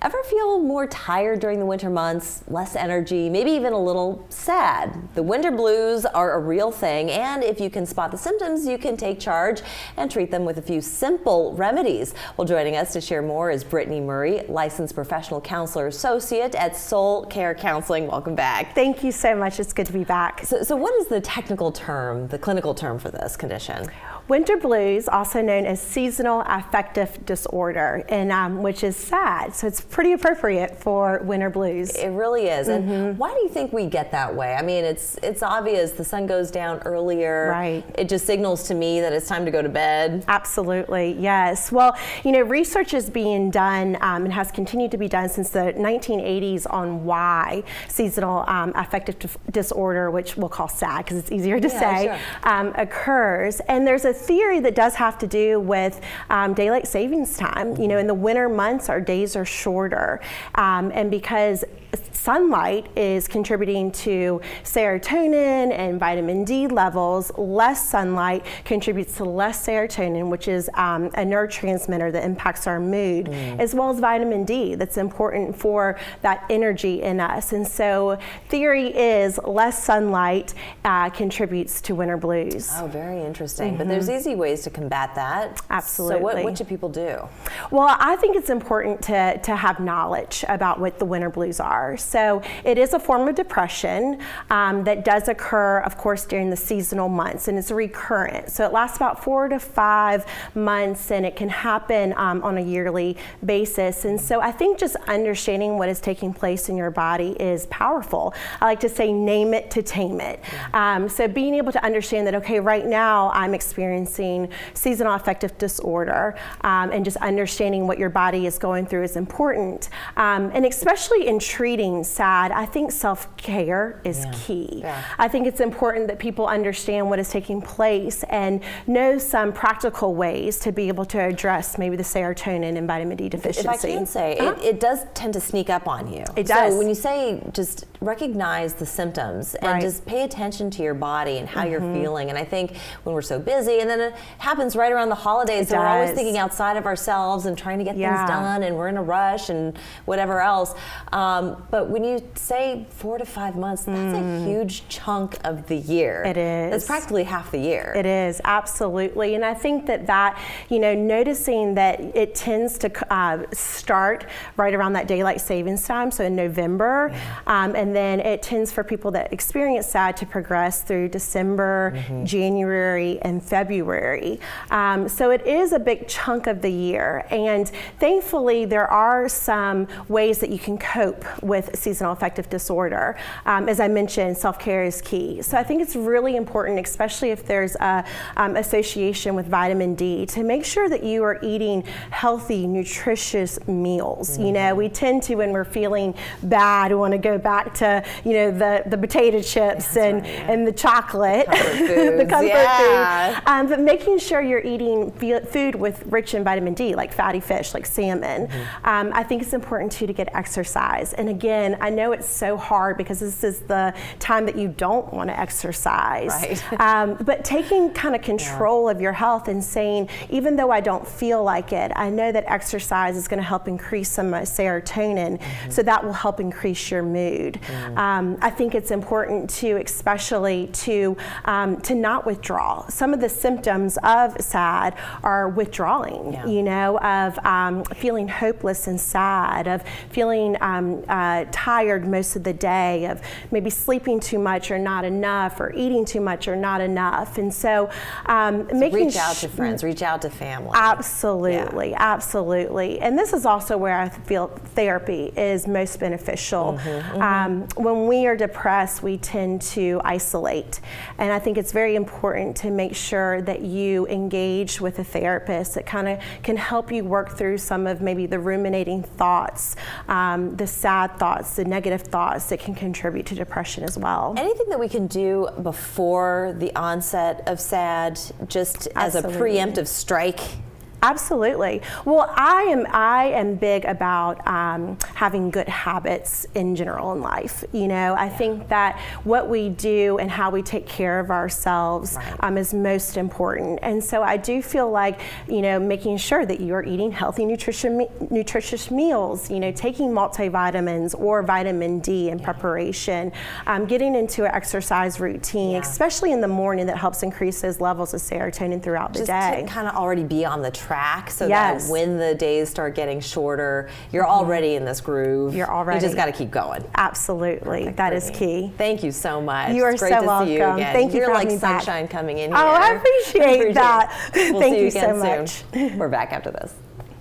Ever feel more tired during the winter months, less energy, maybe even a little sad? The winter blues are a real thing, and if you can spot the symptoms, you can take charge and treat them with a few simple remedies. Well, joining us to share more is Brittany Murray, licensed professional counselor associate at Soul Care Counseling. Welcome back. Thank you so much. It's good to be back. So what is the technical term, the clinical term for this condition? Winter blues, also known as seasonal affective disorder, and which is sad. So it's pretty appropriate for winter blues. It really is. And why do you think we get that way? I mean, it's obvious. The sun goes down earlier. Right. It just signals to me that it's time to go to bed. Absolutely, yes. Well, you know, research is being done and has continued to be done since the 1980s on why seasonal affective disorder, which we'll call SAD because it's easier to say, sure. Occurs. And there's a theory that does have to do with daylight savings time. You know, in the winter months, our days are shorter, and because sunlight is contributing to serotonin and vitamin D levels, less sunlight contributes to less serotonin, which is a neurotransmitter that impacts our mood, as well as vitamin D that's important for that energy in us. And so theory is less sunlight contributes to winter blues. Oh, very interesting. But there's easy ways to combat that. Absolutely. So what should people do? Well, I think it's important to have knowledge about what the winter blues are. So it is a form of depression that does occur, of course, during the seasonal months, and it's recurrent. So it lasts about 4 to 5 months, and it can happen on a yearly basis. And so I think just understanding what is taking place in your body is powerful. I like to say, name it to tame it. So being able to understand that, okay, right now I'm experiencing seasonal affective disorder, and just understanding what your body is going through is important. And especially in treating SAD, I think self-care is key. Yeah. I think it's important that people understand what is taking place and know some practical ways to be able to address maybe the serotonin and vitamin D deficiency. If I can say, it does tend to sneak up on you. It does. So when you say just recognize the symptoms and just pay attention to your body and how you're feeling, and I think when we're so busy, and then it happens right around the holidays, so we're always thinking outside of ourselves and trying to get things done, and we're in a rush and whatever else. But when you say 4 to 5 months, that's a huge chunk of the year. It is. That's practically half the year. It is, absolutely. And I think that, you know, noticing that it tends to start right around that daylight savings time, so in November, and then it tends for people that experience SAD to progress through December, January, and February. So it is a big chunk of the year. And thankfully, there are some ways that you can cope with seasonal affective disorder. As I mentioned, self-care is key. So I think it's really important, especially if there's a association with vitamin D, to make sure that you are eating healthy, nutritious meals. You know, we tend to, when we're feeling bad, want to go back to, you know, the potato chips and the chocolate, the comfort food. But making sure you're eating food with rich in vitamin D, like fatty fish, like salmon. I think it's important too to get exercise. And again, I know it's so hard because this is the time that you don't want to exercise. Right. But taking kind of control of your health and saying, even though I don't feel like it, I know that exercise is going to help increase some serotonin, so that will help increase your mood. I think it's important to, especially to not withdraw. Some of the symptoms of SAD are withdrawing, you know, of feeling hopeless and sad, of feeling tired most of the day, of maybe sleeping too much or not enough, or eating too much or not enough. And so reach out to friends, reach out to family. Absolutely, absolutely. And this is also where I feel therapy is most beneficial. When we are depressed, we tend to isolate. And I think it's very important to make sure that you engage with a therapist that kind of can help you work through some of maybe the ruminating thoughts, the sad thoughts, the negative thoughts that can contribute to depression as well. Anything that we can do before the onset of SAD, just as a preemptive strike? Absolutely. Well, I am big about having good habits in general in life. You know, I think that what we do and how we take care of ourselves is most important. And so I do feel like, you know, making sure that you're eating healthy, nutritious meals, you know, taking multivitamins or vitamin D in preparation, getting into an exercise routine, especially in the morning, that helps increase those levels of serotonin throughout the day. Just to kind of already be on the track so that when the days start getting shorter, you're already in this groove. You're already. You just got to keep going. Absolutely. That is key. Thank you so much. You are it's great so to welcome. See you again. Thank you You're for like having me sunshine back. coming in here. Oh, I appreciate that. We'll Thank see you again so soon. much. We're back after this.